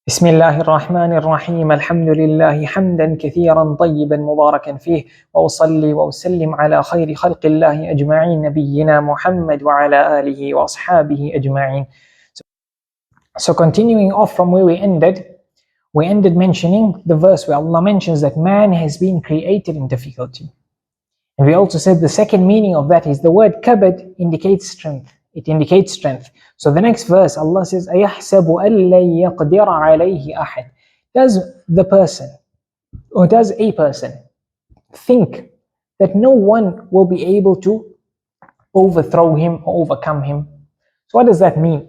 بسم الله الرحمن الرحيم الحمد لله حمدا كثيرا طيبا مباركا فيه وأصلي وأسلم على خير خلق الله أجمعين نبينا محمد وعلى آله وأصحابه أجمعين. So continuing off from where we ended mentioning the verse where Allah mentions that man has been created in difficulty. And we also said the second meaning of that is the word kabad indicates strength. It indicates strength. So the next verse, Allah says, أَيَحْسَبُ أَن لَّن يَقْدِرَ عَلَيْهِ أَحَدٌ. Does the person, or does a person, think that no one will be able to overthrow him or overcome him? So what does that mean?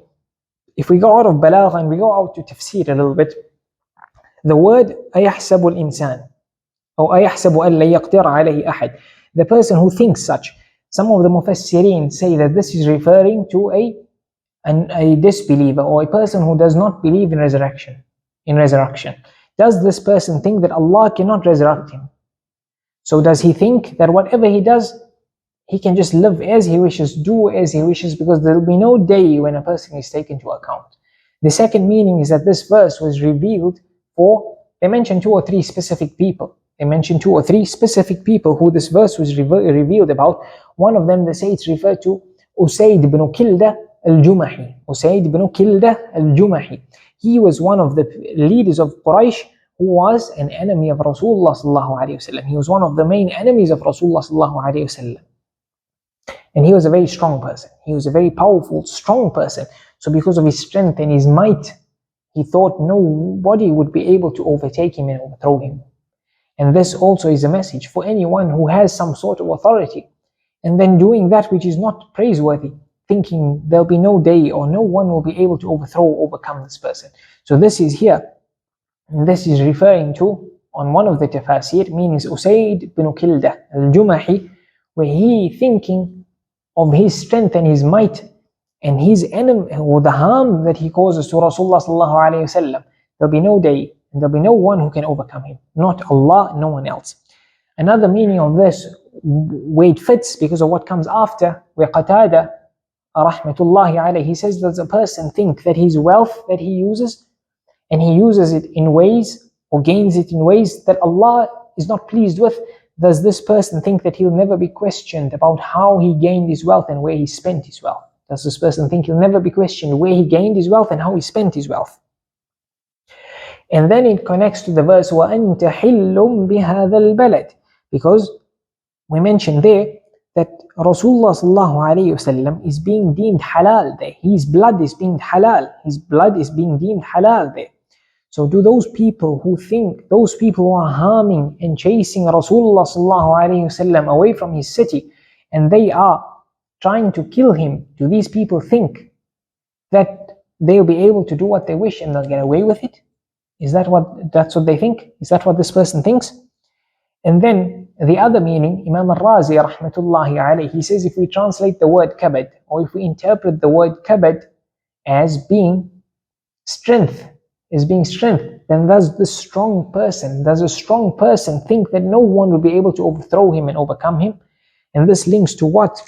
If we go out of balagh and we go out to tafsir a little bit, the word أَيَحْسَبُ الْإِنسَانِ or أَيَحْسَبُ أَن لَّن يَقْدِرَ عَلَيْهِ أَحَدٌ, the person who thinks such. Some of the mufassirin say that this is referring to a disbeliever or a person who does not believe in resurrection. Does this person think that Allah cannot resurrect him? So does he think that whatever he does, he can just live as he wishes, do as he wishes, because there will be no day when a person is taken to account? The second meaning is that this verse was revealed for, they mentioned 2 or 3 specific people. They mentioned 2 or 3 specific people who this verse was revealed about. One of them, they say it's referred to Usayd ibn Kilda al-Jumahi. Usayd ibn Kilda al-Jumahi. He was one of the leaders of Quraysh who was an enemy of Rasulullah sallallahu alayhi wasallam. He was one of the main enemies of Rasulullah sallallahu alayhi wasallam. And he was a very strong person. He was a very powerful, strong person. So because of his strength and his might, he thought nobody would be able to overtake him and overthrow him. And this also is a message for anyone who has some sort of authority and then doing that which is not praiseworthy, thinking there'll be no day or no one will be able to overthrow or overcome this person. So this is here, and this is referring to, on one of the tafasir, means Usayd bin Kilda al-Jumahi, where he thinking of his strength and his might and his enemy, or the harm that he causes to Rasulullah sallallahu alayhi wasallam. There'll be no day and there'll be no one who can overcome him, not Allah, no one else. Another meaning of this, where it fits because of what comes after, where Qatada rahmatullahi alayhi, he says, does a person think that his wealth that he uses, and he uses it in ways or gains it in ways that Allah is not pleased with, does this person think that he'll never be questioned about how he gained his wealth and where he spent his wealth? Does this person think he'll never be questioned where he gained his wealth and how he spent his wealth? And then it connects to the verse وَأَنْتَ حِلٌّ بِهَذَا الْبَلَدِ, because we mentioned there that Rasulullah sallallahu alayhi wasallam is being deemed halal there. His blood is being halal. His blood is being deemed halal there. So do those people who think, those people who are harming and chasing Rasulullah sallallahu alayhi wasallam away from his city, and they are trying to kill him, do these people think that they'll be able to do what they wish and they'll get away with it? That's what they think? Is that what this person thinks? And then the other meaning, Imam al-Razi rahmatullahi alayhi, he says if we translate the word kabad, or if we interpret the word kabad as being strength, then does a strong person think that no one will be able to overthrow him and overcome him? And this links to what?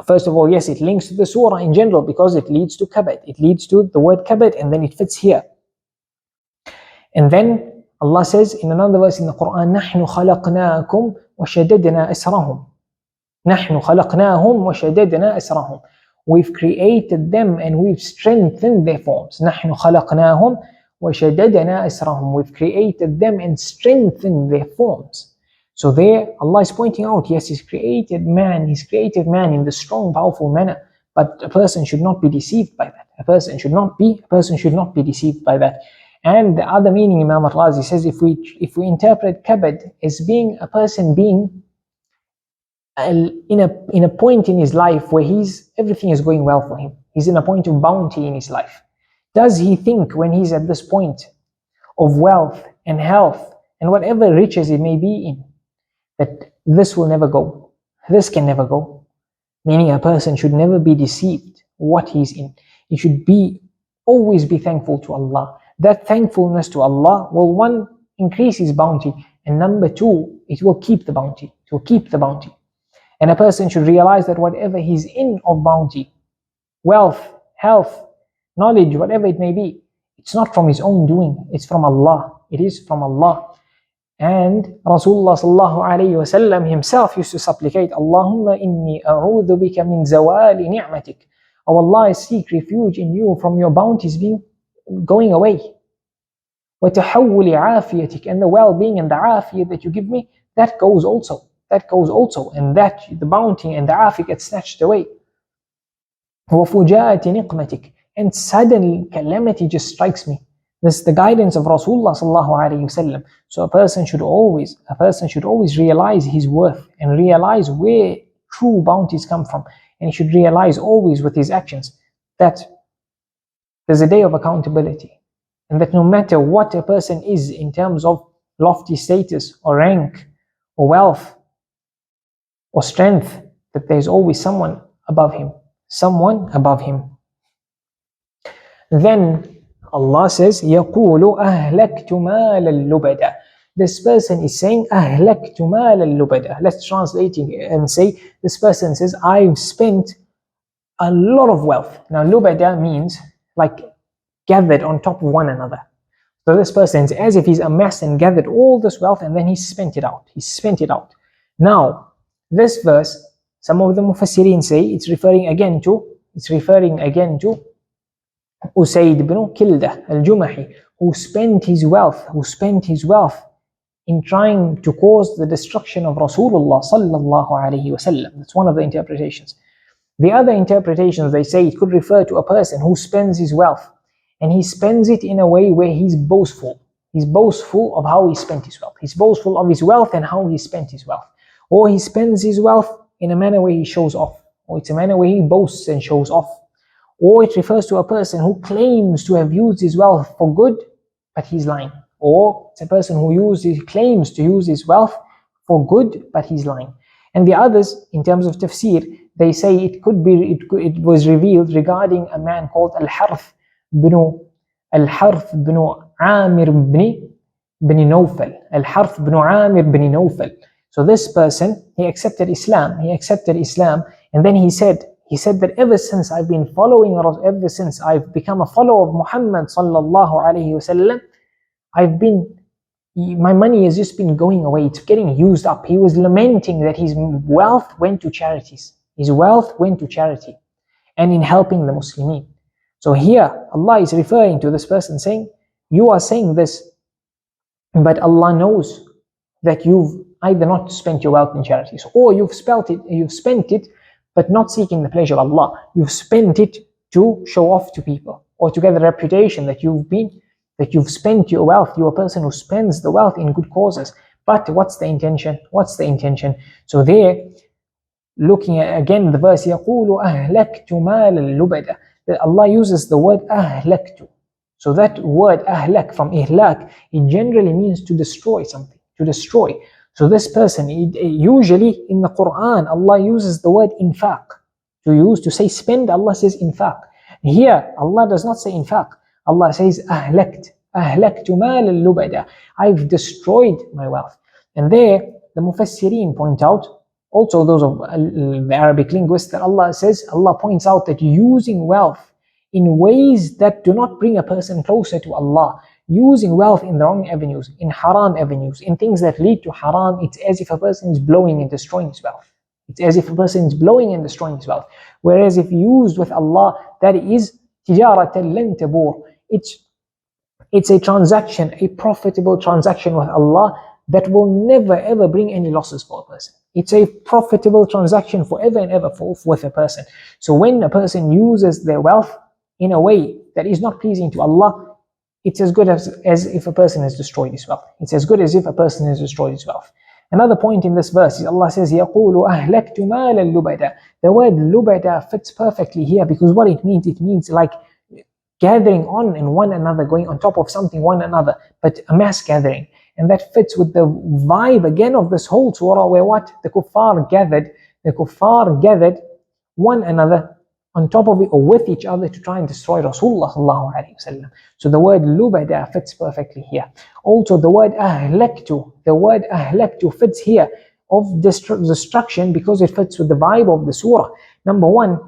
First of all, yes, it links to the surah in general because it leads to kabad. It leads to the word kabad, and then it fits here. And then Allah says in another verse in the Quran, نَحْنُ خَلَقْنَاكُمْ وَشَدَدْنَا أَسْرَهُمْ. نَحْنُ خَلَقْنَاهُمْ وَشَدَدْنَا أَسْرَهُمْ. We've created them and we've strengthened their forms. نَحْنُ خَلَقْنَاهُمْ وَشَدَدْنَا أَسْرَهُمْ. We've created them and strengthened their forms. So there Allah is pointing out, yes, He's created man in the strong, powerful manner, but a person should not be deceived by that. A person should not be deceived by that. And the other meaning, Imam al-Razi says, if we interpret kabad as being a person being in a point in his life where everything is going well for him, he's in a point of bounty in his life. Does he think when he's at this point of wealth and health and whatever riches it may be in, that this will never go, this can never go? Meaning a person should never be deceived what he's in. He should always be thankful to Allah. That thankfulness to Allah will, 1, increase his bounty, and number 2, it will keep the bounty. And a person should realize that whatever he's in of bounty, wealth, health, knowledge, whatever it may be, It's not from his own doing, it's from Allah. It is from Allah. And Rasulullah sallallahu alayhi wasallam himself used to supplicate, Allahumma inni a'udhu bika min zawali ni'matik. Oh Allah, I seek refuge in you from your bounties going away. وَتَحَوُّلِ عَافِيَتِكَ, and the well-being and the afiyah that you give me, that goes also. And that the bounty and the afiyah gets snatched away. وَفُجَاءَةِ نِقْمَتِكَ, and sudden calamity just strikes me. This is the guidance of Rasulullah sallallahu alayhi wasallam. So a person should always realize his worth and realize where true bounties come from. And he should realize always with his actions that there's a day of accountability. And that no matter what a person is in terms of lofty status or rank or wealth or strength, that there's always someone above him. Then Allah says, يَقُولُ أَهْلَكْتُ مَالَ اللُّبَدَ. This person is saying, أَهْلَكْتُ مَالَ اللُّبَدَ. Let's translate it and say, this person says, I've spent a lot of wealth. Now, lubada means like gathered on top of one another. So this person is as if he's amassed and gathered all this wealth and then he spent it out. Now, this verse, some of the Mufassirin say it's referring again to Usayd ibn Kildah al-Jumahi, who spent his wealth in trying to cause the destruction of Rasulullah sallallahu alaihi wasallam. That's one of the interpretations. The other interpretations, they say it could refer to a person who spends his wealth and he spends it in a way where he's boastful. He's boastful of how he spent his wealth. He's boastful of his wealth and how he spent his wealth. Or he spends his wealth in a manner where he shows off. Or it's a manner where he boasts and shows off. Or it refers to a person who claims to have used his wealth for good, but he's lying. Or it's a person who claims to use his wealth for good, but he's lying. And the others, in terms of tafsir, they say it was revealed regarding a man called Al-Harth bin Amir bin Nawfal. Al-Harth bin Amir bin Nawfal. So this person, he accepted Islam, and then he said that ever since I've become a follower of Muhammad sallallahu alaihi wasallam, my money has just been going away, it's getting used up. He was lamenting that his wealth went to charities. And in helping the Muslimin. So here, Allah is referring to this person saying, you are saying this, but Allah knows that you've either not spent your wealth in charities, or you've spent it, but not seeking the pleasure of Allah. You've spent it to show off to people, or to get the reputation that you've spent your wealth. You're a person who spends the wealth in good causes. But what's the intention? So there, looking at again the verse, يَقُولُ أَهْلَكْتُ مَالَ اللُّبَدَ. Allah uses the word أَهْلَكْتُ. So that word أَهْلَك, from إِهْلَاك, it generally means to destroy something, to destroy. So this person, usually in the Quran, Allah uses the word infaq. To say spend, Allah says infaq. Here, Allah does not say infaq. Allah says أَهْلَكْتُ مَالَ اللُّبَدَ. I've destroyed my wealth. And there, the Mufassirin point out, also those of the Arabic linguists, that Allah points out that using wealth in ways that do not bring a person closer to Allah, using wealth in the wrong avenues, in haram avenues, in things that lead to haram, it's as if a person is blowing and destroying his wealth. Whereas if used with Allah, that is تِجَارَةً لَن تَبُورَ. It's a transaction, a profitable transaction with Allah that will never ever bring any losses for a person. It's a profitable transaction forever and ever with a person. So when a person uses their wealth in a way that is not pleasing to Allah, it's as good as if a person has destroyed his wealth. Another point in this verse is Allah says, يَقُولُ أَهْلَكْتُ مَالَ اللُّبَدَ. The word lubada fits perfectly here, because what it means like gathering on in one another, going on top of something one another, but a mass gathering. And that fits with the vibe again of this whole surah, where what? The kuffar gathered one another on top of it or with each other to try and destroy Rasulullah sallallahu alaihi wasallam. So the word lubada fits perfectly here. Also the word ahlaktu fits here of destruction, because it fits with the vibe of the surah. Number one,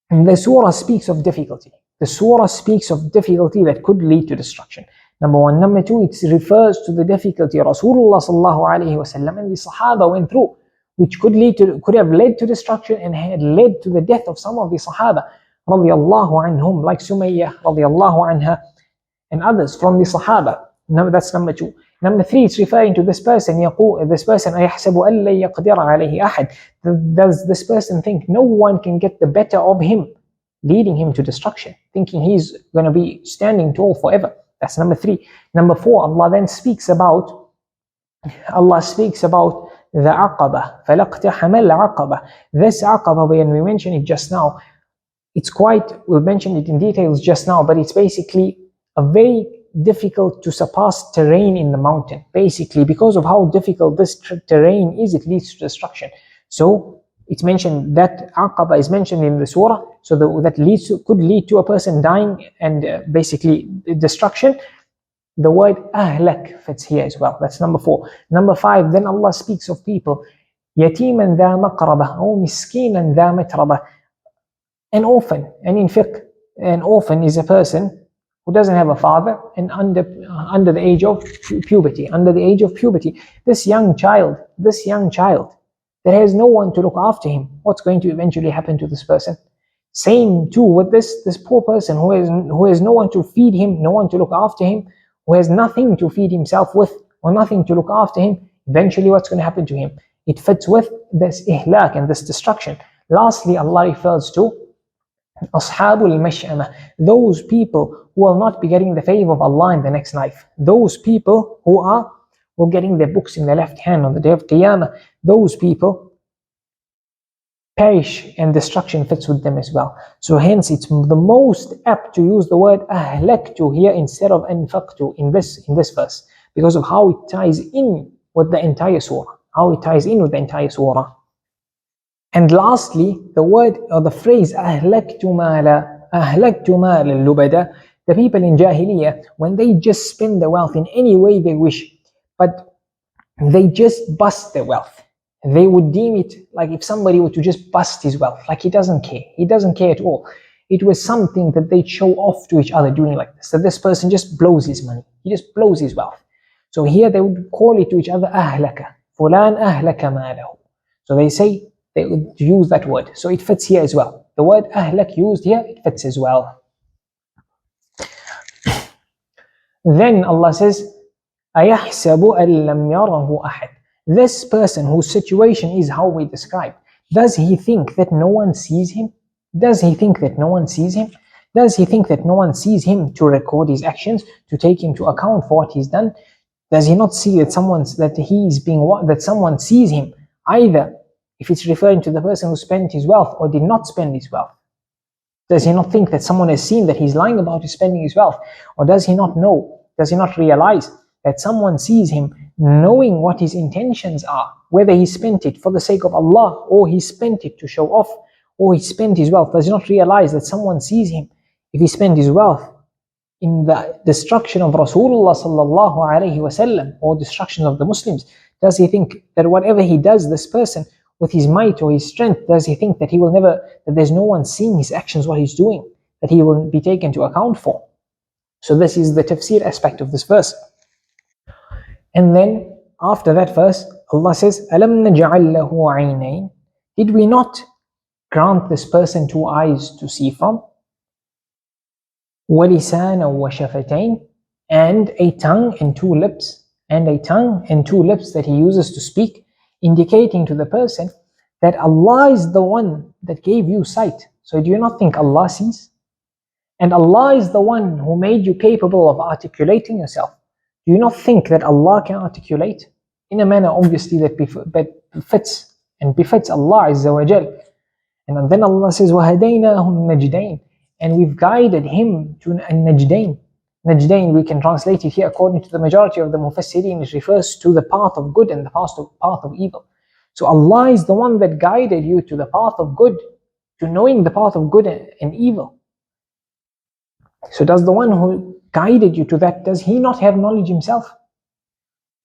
the surah speaks of difficulty. the surah speaks of difficulty that could lead to destruction. Number one. Number two, it refers to the difficulty Rasulullah sallallahu alaihi wasallam and the Sahaba went through, which could have led to destruction and had led to the death of some of the Sahaba radiyallahu anhum, like Sumayyah radiyallahu anha and others from the Sahaba. That's number two. Number three, it's referring to this person. This person, أَيَحْسَبُ أَن لَّن يَقْدِرَ عَلَيْهِ أَحَدٌ. Does this person think no one can get the better of him, leading him to destruction, thinking he's going to be standing tall forever? That's number three. Number four, Allah then speaks about the Aqaba. فَلَقْتَحَمَ الْعَقَبَةِ. This Aqaba, when we mentioned it just now, we mentioned it in details just now, but it's basically a very difficult to surpass terrain in the mountain. Basically, because of how difficult this terrain is, it leads to destruction. So it's mentioned that Aqaba is mentioned in the surah, so that could lead to a person dying and basically destruction. The word ahlak fits here as well. That's number four. Number five, then Allah speaks of people, yatiman dha maqraba or miskinan dha matraba, an orphan. And in fiqh, an orphan is a person who doesn't have a father and under the age of puberty. Under the age of puberty, this young child that has no one to look after him, what's going to eventually happen to this person? Same too with this poor person who has no one to feed him, no one to look after him, who has nothing to feed himself with or nothing to look after him. Eventually, what's going to happen to him? It fits with this ihlak and this destruction. Lastly, Allah refers to Ashabul Mash'amah, those people who will not be getting the favor of Allah in the next life. Those people who are getting their books in their left hand on the day of Qiyamah. Those people perish and destruction fits with them as well. So hence it's the most apt to use the word ahlaktu here instead of anfaqtu in this verse, because of how it ties in with the entire surah. And lastly, the word or the phrase ahlaktu mala lubada, the people in Jahiliyyah, when they just spend their wealth in any way they wish, but they just bust their wealth, they would deem it like if somebody were to just bust his wealth, like he doesn't care at all. It was something that they'd show off to each other doing like this, that this person just blows his money, he just blows his wealth. So here they would call it to each other ahlaka, fulan ahlaka malahu. So they would use that word. So it fits here as well. The word ahlak used here, it fits as well. Then Allah says, أَيَحْسَبُ أَن لَّمْ يَرَهُ أَحَدٌ. This person whose situation is how we describe, does he think that no one sees him? Does he think that no one sees him? Does he think that no one sees him to record his actions, to take him to account for what he's done? Does he not see that someone sees him, either if it's referring to the person who spent his wealth or did not spend his wealth? Does he not think that someone has seen that he's lying about his spending his wealth? Or does he not realize that someone sees him, knowing what his intentions are, whether he spent it for the sake of Allah or he spent it to show off, or he spent his wealth? Does he not realize that someone sees him if he spent his wealth in the destruction of Rasulullah sallallahu alaihi wasallam or destruction of the Muslims? Does he think that whatever he does, this person, with his might or his strength, does he think that that there's no one seeing his actions, what he's doing, that he will be taken to account for? So this is the tafsir aspect of this verse. And then after that verse, Allah says, أَلَمْ نَجْعَلْ لَهُ عَيْنَيْنِ. Did we not grant this person 2 eyes to see from? وَلِسَانًا وَشَفَتَيْنِ. And a tongue and 2 lips. And a tongue and 2 lips that he uses to speak, indicating to the person that Allah is the one that gave you sight. So do you not think Allah sees? And Allah is the one who made you capable of articulating yourself. Do you not think that Allah can articulate in a manner obviously that befits Allah Azza wa Jal? And then Allah says, وَهَدَيْنَاهُ النَّجْدَيْنِ. And we've guided him to an-najdain. Najdain, we can translate it here according to the majority of the Mufassirin. It refers to the path of good and the path of evil. So Allah is the one that guided you to the path of good, to knowing the path of good and evil. So does the one who guided you to that, does he not have knowledge himself?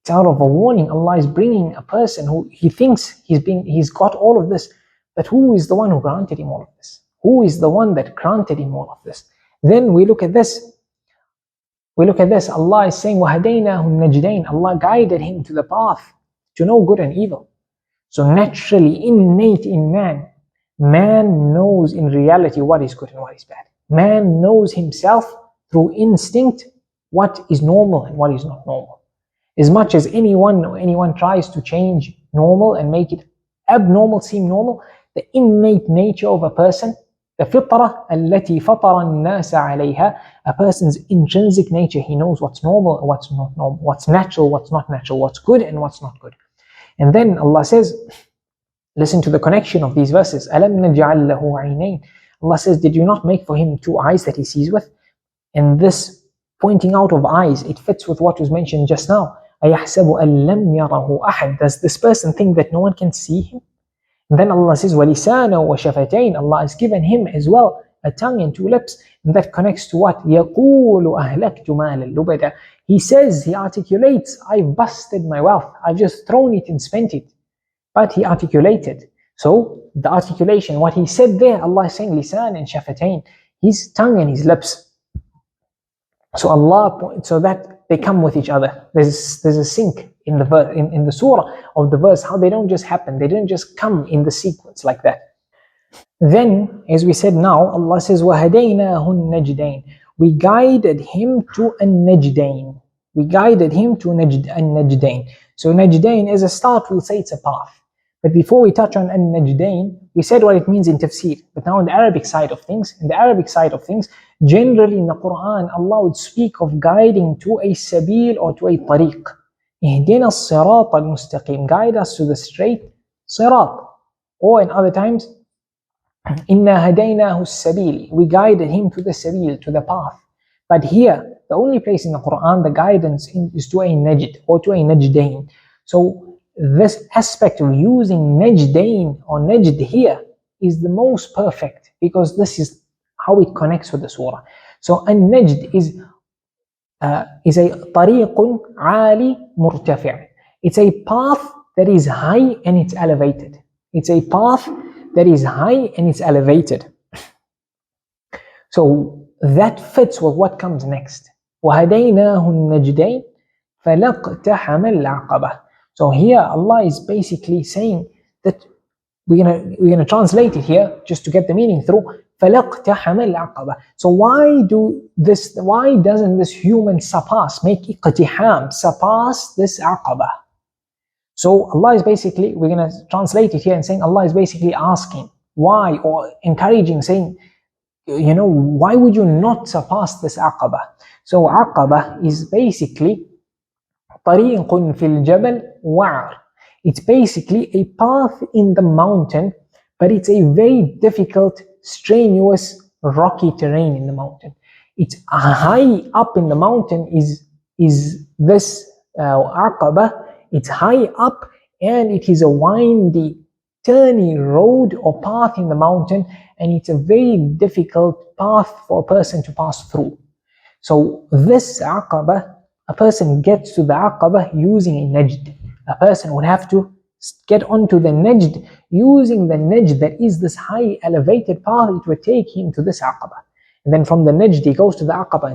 It's out of a warning. Allah is bringing a person who he thinks he's got all of this, but who is the one who granted him all of this? Who is the one that granted him all of this? Then we look at this. Allah is saying, وَهَدَيْنَاهُ النَّجْدَيْنِ. Allah guided him to the path to know good and evil. So naturally, innate in man, man knows in reality what is good and what is bad. Man knows himself through instinct what is normal and what is not normal. As much as anyone tries to change normal and make it abnormal seem normal, the innate nature of a person, the fitrah التي فطر الناس عليها, a person's intrinsic nature, he knows what's normal and what's not normal, what's natural, what's not natural, what's good and what's not good. And then Allah says, listen to the connection of these verses. أَلَمْ نَجْعَلْ لَهُ عَيْنَيْنِ. Allah says, did you not make for him two eyes that he sees with? And this pointing out of eyes, it fits with what was mentioned just now. أَيَحْسَبُ أَن لَمْ يَرَهُ أَحَدٌ. Does this person think that no one can see him? And then Allah says, وَلِسَانًا وَشَفَتَيْنِ. Allah has given him as well a tongue and two lips. And that connects to what? يَقُولُ أَهْلَكْتُ مَالًا لُبَدًا. He says, he articulates, I've busted my wealth. I've just thrown it and spent it. But he articulated. So the articulation, what he said there, Allah is saying, lisan and shafatain, his tongue and his lips. So Allah, so that they come with each other. There's a sync in the surah of the verse, how they don't just happen, they didn't just come in the sequence like that. Then, as we said now, Allah says, وَهَدَيْنَاهُ النَّجْدَيْنِ. We guided him to an-najdain. We guided him to an-najdain. So najdain, as a start, we'll say it's a path. But before we touch on an-najdain, we said what it means in tafsir. But now in the Arabic side of things, generally in the Quran, Allah would speak of guiding to a sabil or to a tariq. اهدنا الصراط المستقيم. Guide us to the straight sirat. Or in other times, إِنَّا هَدَيْنَاهُ السَّبِيلِ. We guided him to the sabil, to the path. But here, the only place in the Quran the guidance is to a najd or to a najdain. So this aspect of using najdain or najd here is the most perfect, because this is how it connects with the surah. So an najd is a طريق عالي مرتفع. It's a path that is high and it's elevated. It's a path that is high and it's elevated. So that fits with what comes next. وَهَدَيْنَاهُ النَّجْدَيْنِ فَلَقْتَحَمَ الْعَقَبَةِ. So here Allah is basically saying that we're gonna translate it here just to get the meaning through. فَلَقْتَحَمَ الْعَقَبَةِ. So why doesn't this human make iqtiham, surpass this aqabah? So Allah is basically, we're going to translate it here and saying Allah is basically asking why, or encouraging, saying, why would you not surpass this aqabah? So aqabah is basically طريق في الجبل وعر. It's basically a path in the mountain, but it's a very difficult, strenuous, rocky terrain in the mountain. It's high up in the mountain is this aqabah. It's high up and it is a windy, turny road or path in the mountain, and it's a very difficult path for a person to pass through. So this aqabah, a person gets to the aqabah using a najd. A person would have to get onto the najd using the najd that is this high elevated path. It would take him to this aqabah. And then from the najd he goes to the aqabah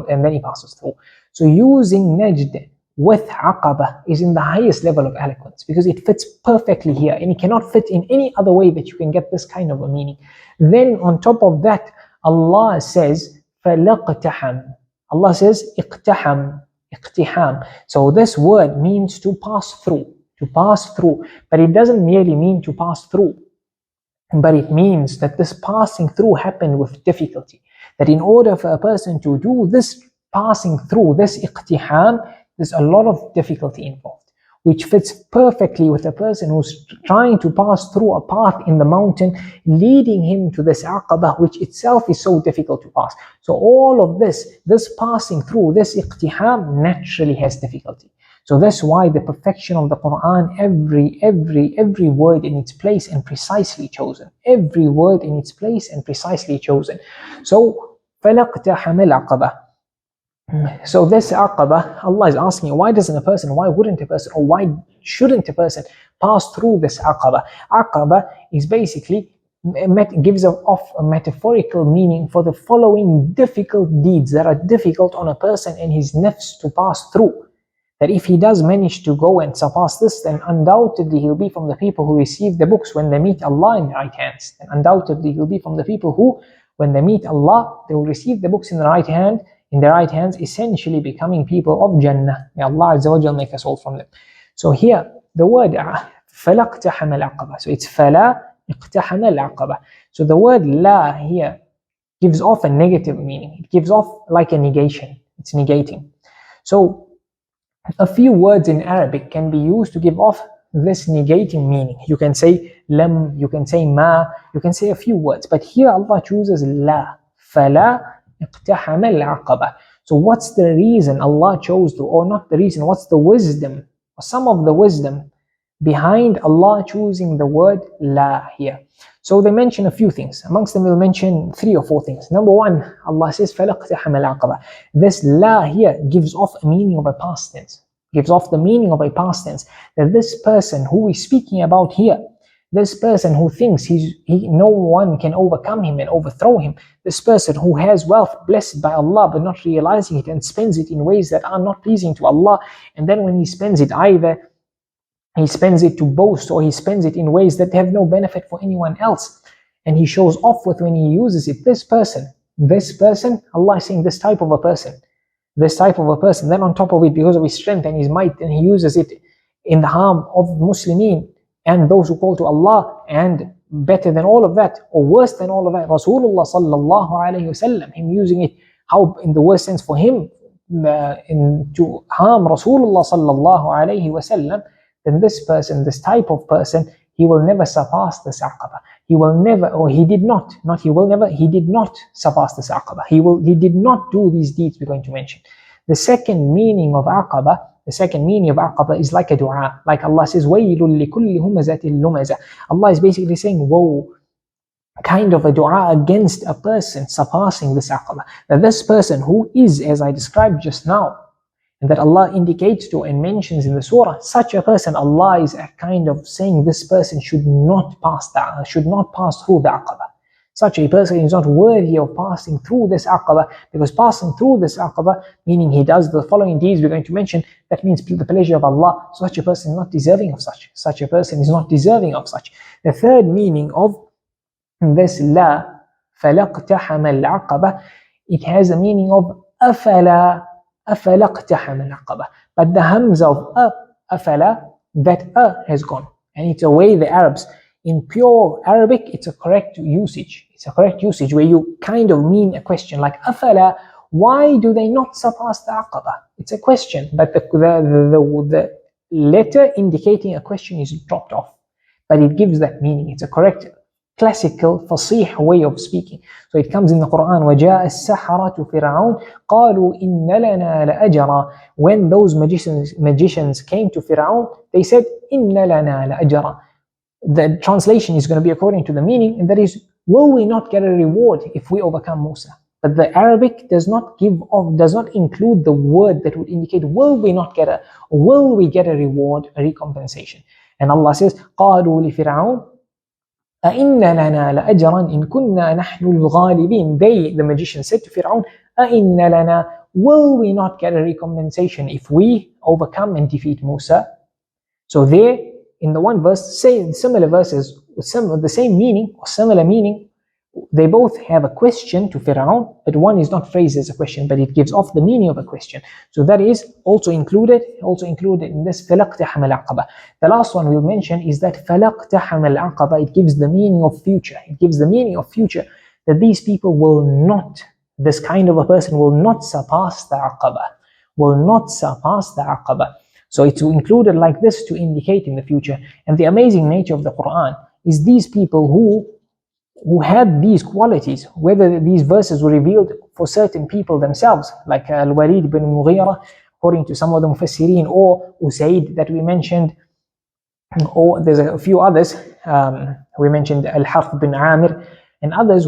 and then he passes through. So using najd with aqabah is in the highest level of eloquence, because it fits perfectly here and it cannot fit in any other way that you can get this kind of a meaning. Then on top of that, Allah says فَلَقْتَحَمْ. Allah says iqtiham. So this word means to pass through, but it doesn't merely mean to pass through, but it means that this passing through happened with difficulty. That in order for a person to do this passing through, this iqtiham, there's a lot of difficulty involved, which fits perfectly with a person who's trying to pass through a path in the mountain, leading him to this aqabah, which itself is so difficult to pass. So all of this passing through, this iqtiham naturally has difficulty. So that's why the perfection of the Quran, every word in its place and precisely chosen. Every word in its place and precisely chosen. So فَلَقْتَحَمَ الْعَقَبَةِ. So this aqabah, Allah is asking, why wouldn't a person, or why shouldn't a person pass through this aqabah? Aqabah is basically gives off a metaphorical meaning for the following difficult deeds that are difficult on a person and his nafs to pass through. That if he does manage to go and surpass this, then undoubtedly he'll be from the people who receive the books when they meet Allah in the right hands. And undoubtedly he'll be from the people who, when they meet Allah, they will receive the books in the right hand, in their right hands, essentially becoming people of Jannah. May Allah Azza wa Jal make us all from them. So here, the word فَلَا اقْتَحَمَ الْعَقَبَةِ. So it's فَلَا اقْتَحَمَ الْعَقَبَةِ. So the word la here gives off a negative meaning. It gives off like a negation. It's negating. So a few words in Arabic can be used to give off this negating meaning. You can say lam, you can say ma, you can say a few words. But here Allah chooses la. فَلَا اقْتَحَمَ الْعَقَبَةِ. So what's the reason Allah chose to, or not the reason, what's the wisdom, or some of the wisdom behind Allah choosing the word la here? So they mention a few things. Amongst them we'll mention 3 or 4 things. Number 1, Allah says فَلَا اقْتَحَمَ الْعَقَبَةِ. This la here gives off a meaning of a past tense. Gives off the meaning of a past tense. That this person who is speaking about here, this person who thinks no one can overcome him and overthrow him, this person who has wealth blessed by Allah but not realizing it and spends it in ways that are not pleasing to Allah, and then when he spends it, either he spends it to boast or he spends it in ways that have no benefit for anyone else, and he shows off with when he uses it. This person, Allah is saying this type of a person, then on top of it, because of his strength and his might, and he uses it in the harm of Muslimin and those who call to Allah, and better than all of that, or worse than all of that, Rasulullah sallallahu alayhi wasallam, him using it, how in the worst sense for him, to harm Rasulullah sallallahu alayhi wasallam, then this person, this type of person, he will never surpass this aqaba. He will never, or he did not surpass this aqaba. He did not do these deeds we're going to mention. The second meaning of aqaba is like a dua. Like Allah says, وَيْلٌ لِكُلِّ هُمَزَةٍ لُمَزَةٍ. Allah is basically saying, woe, kind of a dua against a person surpassing this aqaba. That this person who is, as I described just now, and that Allah indicates to and mentions in the surah, such a person, Allah is kind of saying this person should not pass through the aqaba. Such a person is not worthy of passing through this aqaba, because passing through this aqaba, meaning he does the following deeds we're going to mention, that means the pleasure of Allah. Such a person is not deserving of such. The third meaning of this la, فَلَا اقْتَحَمَ الْعَقَبَةِ, it has a meaning of أَفَلَا اقْتَحَمَ الْعَقَبَةِ. But the hamza of أَفَلَا, that has gone. And it's a way the Arabs, in pure Arabic, it's a correct usage. It's a correct usage where you kind of mean a question, like أَفَلَا, why do they not surpass the aqaba? It's a question, but the letter indicating a question is dropped off. But it gives that meaning. It's a correct, classical, fasih way of speaking. So it comes in the Quran, وَجَاءَ السَّحَرَةُ فِرْعَوْنَ قَالُوا إِنَّ لَنَا لَأَجْرًا. When those magicians came to Fir'aun, they said, إِنَّ لَنَا لَأَجْرًا. The translation is going to be according to the meaning, and that is, will we not get a reward if we overcome Musa? But the Arabic does not include the word that would indicate will we get a reward, a recompensation. And Allah says, قَالُوا لِفِرْعَوْنَ أَإِنَّ لَنَا لَأَجْرًا إِن كُنَّا نَحْنُ الْغَالِبِينَ. They, the magician, said to Fir'aun, أَإِنَّ لَنَا, will we not get a recompensation if we overcome and defeat Musa? So there, in the one verse, similar verses with the same meaning or similar meaning, they both have a question to Fir'aun, but one is not phrased as a question, but it gives off the meaning of a question. So that is also included in this فَلَا اقْتَحَمَ الْعَقَبَةِ. The last one we'll mention is that فَلَا اقْتَحَمَ الْعَقَبَةِ. It gives the meaning of future. That these people will not, this kind of a person will not surpass the aqaba. So it's included like this to indicate in the future. And the amazing nature of the Quran is these people who had these qualities, whether these verses were revealed for certain people themselves, like Al-Walid bin Mughira, according to some of the Mufassirin, or Usaid that we mentioned, or there's a few others, we mentioned Al-Harth bin Amir, and others,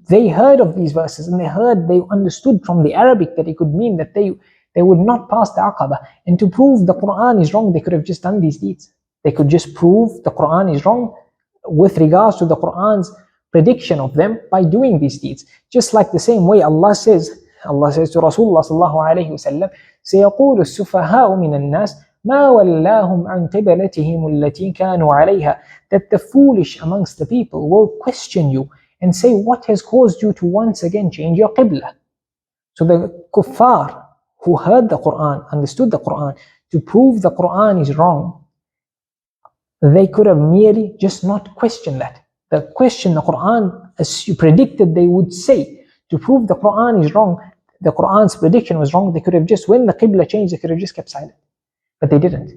they heard of these verses, and they understood from the Arabic that it could mean that they would not pass the aqaba. And to prove the Quran is wrong, they could have just done these deeds. They could just prove the Quran is wrong with regards to the Quran's prediction of them by doing these deeds. Just like the same way Allah says to Rasulullah sallallahu alayhi wa sallam, سيقول السفهاء من الناس ما ولاهم عن قبلتهم التي كانوا عليها, that the foolish amongst the people will question you and say, what has caused you to once again change your qibla? So the kuffar who heard the Quran, understood the Quran, to prove the Quran is wrong, they could have merely just not questioned that. The question the Quran, as you predicted they would say, to prove the Quran is wrong, the Quran's prediction was wrong, they could have just, when the qibla changed, they could have just kept silent. But they didn't.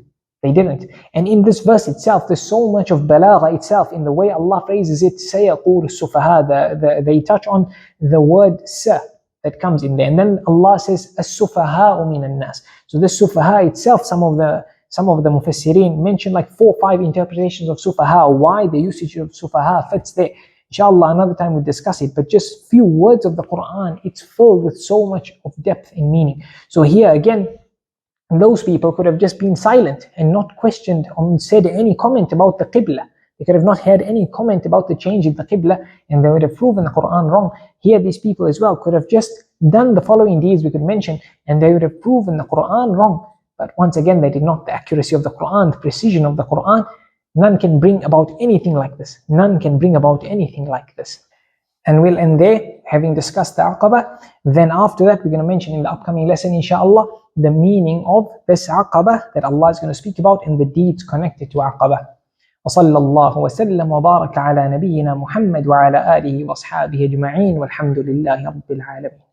They didn't. And in this verse itself, there's so much of balagha itself in the way Allah phrases it. سَيَقُولُ السُّفَهَاء, they touch on the word sa that comes in there. And then Allah says, السُّفَهَاءُ مِنَ النَّاسِ. So this sufaha itself, some of the mufassirin mention like 4 or 5 interpretations of sufaha, why the usage of sufaha fits there. Inshallah, another time we'll discuss it. But just few words of the Quran, it's filled with so much of depth and meaning. So here again, those people could have just been silent and not questioned or said any comment about the qibla. They could have not had any comment about the change in the qibla, and they would have proven the Quran wrong. Here these people as well could have just done the following deeds we could mention, and they would have proven the Quran wrong. But once again, they did not. The accuracy of the Quran, the precision of the Quran, none can bring about anything like this. None can bring about anything like this. And we'll end there, having discussed the Aqabah. Then after that, we're going to mention in the upcoming lesson, inshallah, the meaning of this Aqabah that Allah is going to speak about and the deeds connected to Aqabah. وصلى الله وسلم وبارك على نبينا محمد وعلى آله وأصحابه أجمعين والحمد لله رب العالمين.